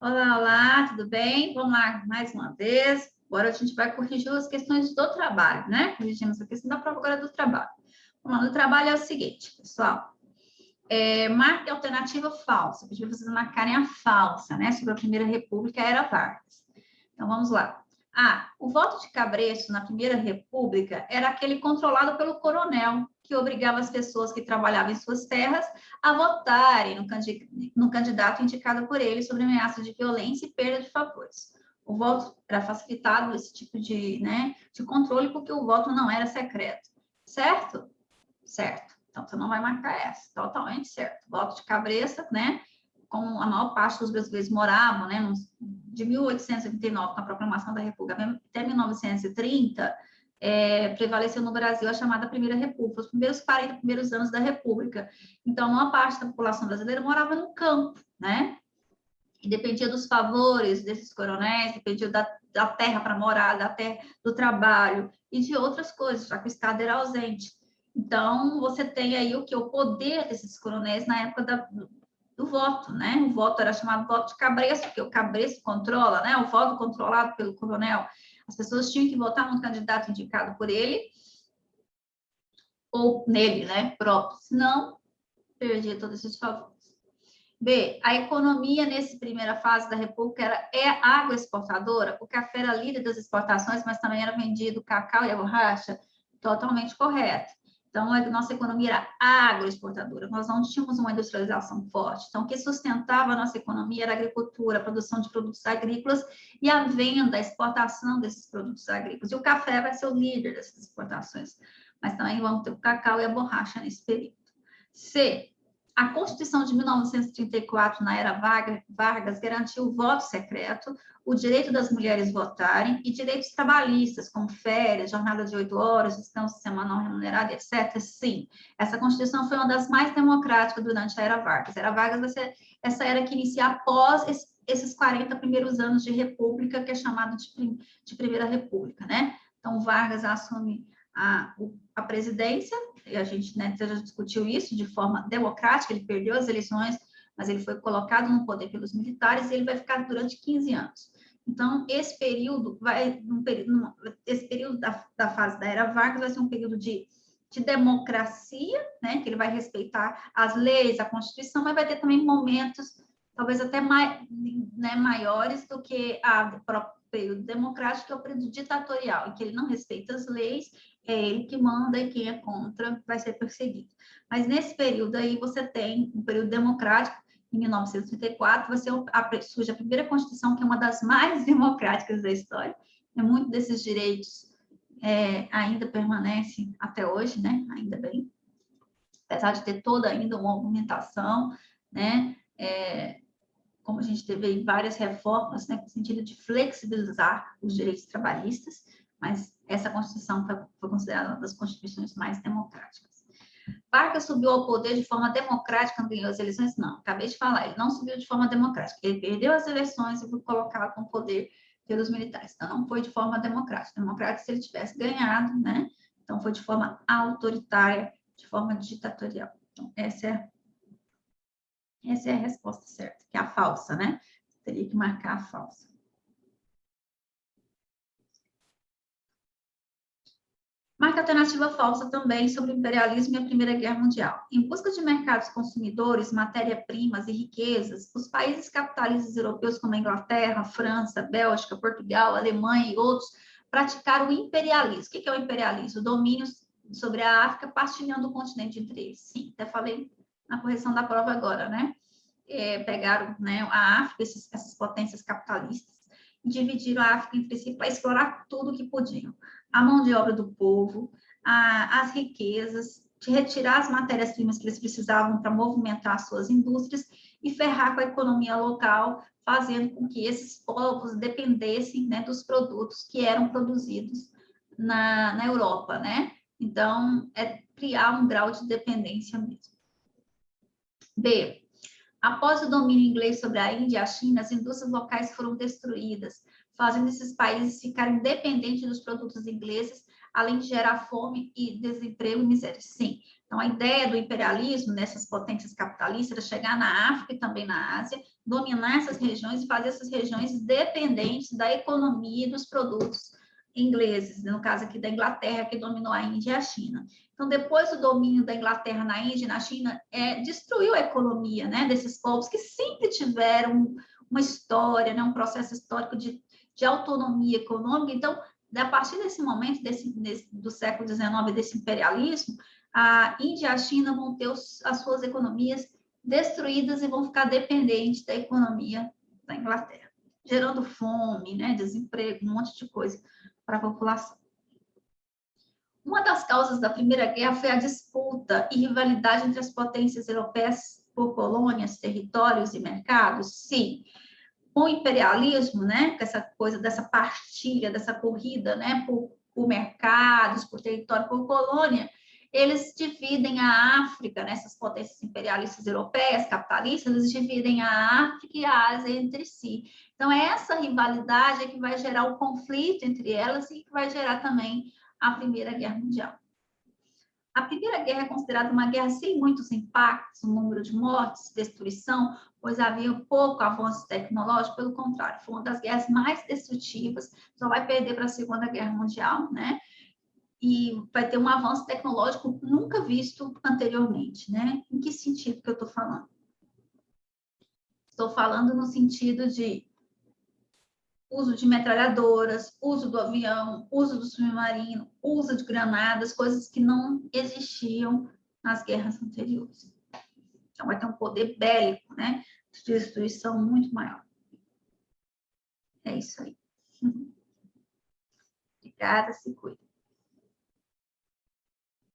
Olá, olá, tudo bem? Vamos lá mais uma vez. Agora a gente vai corrigir as questões do trabalho, né? Corrigimos a questão da prova agora do trabalho. Vamos lá, no trabalho é o seguinte, pessoal. Marque a alternativa falsa. Pedi para vocês marcarem a falsa, né? Sobre a Primeira República era Vargas. Então vamos lá. O voto de cabresto na Primeira República era aquele controlado pelo coronel, que obrigava as pessoas que trabalhavam em suas terras a votarem no candidato indicado por ele sobre ameaça de violência e perda de favores. O voto era facilitado, esse tipo de, né, de controle, porque o voto não era secreto. Certo? Certo. Então, você não vai marcar essa. Totalmente certo. Voto de cabresto, né? Como a maior parte dos brasileiros moravam, né, de 1889, com a proclamação da República, até 1930, prevaleceu no Brasil a chamada Primeira República, os primeiros 40 primeiros anos da República. Então, a maior parte da população brasileira morava no campo, né? E dependia dos favores desses coronéis, dependia da terra para morar, da terra do trabalho e de outras coisas, já que o Estado era ausente. Então, você tem aí o que? O poder desses coronéis na época do voto, né? O voto era chamado voto de cabresto, porque o cabresto controla, né? O voto controlado pelo coronel. As pessoas tinham que votar num candidato indicado por ele ou nele, né? Próprio. Senão, perdia todos esses favores. B, a economia nessa primeira fase da República é agroexportadora. O café era líder das exportações, mas também era vendido o cacau e a borracha. Totalmente correto. Então, a nossa economia era agroexportadora. Nós não tínhamos uma industrialização forte. Então, o que sustentava a nossa economia era a agricultura, a produção de produtos agrícolas e a venda, a exportação desses produtos agrícolas. E o café vai ser o líder dessas exportações. Mas também vamos ter o cacau e a borracha nesse período. C, a Constituição de 1934, na era Vargas, garantiu o voto secreto, o direito das mulheres votarem e direitos trabalhistas, como férias, jornada de 8 horas, descanso semanal remunerado, etc. Sim, essa Constituição foi uma das mais democráticas durante a era Vargas. A era Vargas vai ser essa era que inicia após esses 40 primeiros anos de república, que é chamado de Primeira República, né? Então, Vargas assume a presidência, e a gente, né, já discutiu isso de forma democrática, ele perdeu as eleições, mas ele foi colocado no poder pelos militares e ele vai ficar durante 15 anos. Então, esse período da fase da era Vargas vai ser um período de democracia, né, que ele vai respeitar as leis, a Constituição, mas vai ter também momentos, talvez até maiores do que o próprio período democrático, que é o período ditatorial, em que ele não respeita as leis, é ele que manda e quem é contra vai ser perseguido. Mas nesse período aí você tem um período democrático, em 1934, surge a primeira Constituição, que é uma das mais democráticas da história. Muitos desses direitos ainda permanecem até hoje, né? Ainda bem. Apesar de ter toda ainda uma movimentação, né? Como a gente teve várias reformas, né? No sentido de flexibilizar os direitos trabalhistas, mas essa Constituição foi considerada uma das constituições mais democráticas. Vargas subiu ao poder de forma democrática quando ganhou as eleições? Não, acabei de falar, ele não subiu de forma democrática, ele perdeu as eleições e foi colocado no poder pelos militares, então não foi de forma democrática. Democrática se ele tivesse ganhado, né? Então foi de forma autoritária, de forma ditatorial. Então, essa é a resposta certa, que é a falsa, né? Teria que marcar a falsa. Marca alternativa falsa também sobre o imperialismo e a Primeira Guerra Mundial. Em busca de mercados consumidores, matéria-primas e riquezas, os países capitalistas europeus como a Inglaterra, França, Bélgica, Portugal, Alemanha e outros praticaram o imperialismo. O que é o imperialismo? O domínio sobre a África, partilhando o continente entre eles. Sim, até falei na correção da prova agora, né? Pegaram, né, a África, essas potências capitalistas, e dividiram a África entre si para explorar tudo o que podiam. A mão de obra do povo, as riquezas, de retirar as matérias-primas que eles precisavam para movimentar suas indústrias e ferrar com a economia local, fazendo com que esses povos dependessem, né, dos produtos que eram produzidos na Europa, né? Então, é criar um grau de dependência mesmo. B. Após o domínio inglês sobre a Índia e a China, as indústrias locais foram destruídas, fazendo esses países ficarem dependentes dos produtos ingleses, além de gerar fome e desemprego e miséria. Sim. Então, a ideia do imperialismo nessas potências capitalistas era chegar na África e também na Ásia, dominar essas regiões e fazer essas regiões dependentes da economia e dos produtos ingleses, no caso aqui da Inglaterra, que dominou a Índia e a China. Então, depois do domínio da Inglaterra na Índia e na China, destruiu a economia, né, desses povos que sempre tiveram uma história, né, um processo histórico de autonomia econômica. Então, a partir desse momento, do século XIX, desse imperialismo, a Índia e a China vão ter as suas economias destruídas e vão ficar dependentes da economia da Inglaterra, gerando fome, né, desemprego, um monte de coisa para a população. Uma das causas da Primeira Guerra foi a disputa e rivalidade entre as potências europeias por colônias, territórios e mercados? Sim. Com o imperialismo, né, com essa coisa dessa partilha, dessa corrida, né, por mercados, por território, por colônia, eles dividem a África, nessas potências imperialistas europeias, capitalistas, eles dividem a África e a Ásia entre si. Então, essa rivalidade é que vai gerar o conflito entre elas e que vai gerar também a Primeira Guerra Mundial. A Primeira Guerra é considerada uma guerra sem muitos impactos, um número de mortes, destruição, pois havia pouco avanço tecnológico, pelo contrário, foi uma das guerras mais destrutivas, só vai perder para a Segunda Guerra Mundial, né? E vai ter um avanço tecnológico nunca visto anteriormente, né? Em que sentido que eu estou falando? Estou falando no sentido de uso de metralhadoras, uso do avião, uso do submarino, uso de granadas, coisas que não existiam nas guerras anteriores. Então, vai ter um poder bélico, né, de destruição muito maior. É isso aí. Obrigada, se cuida.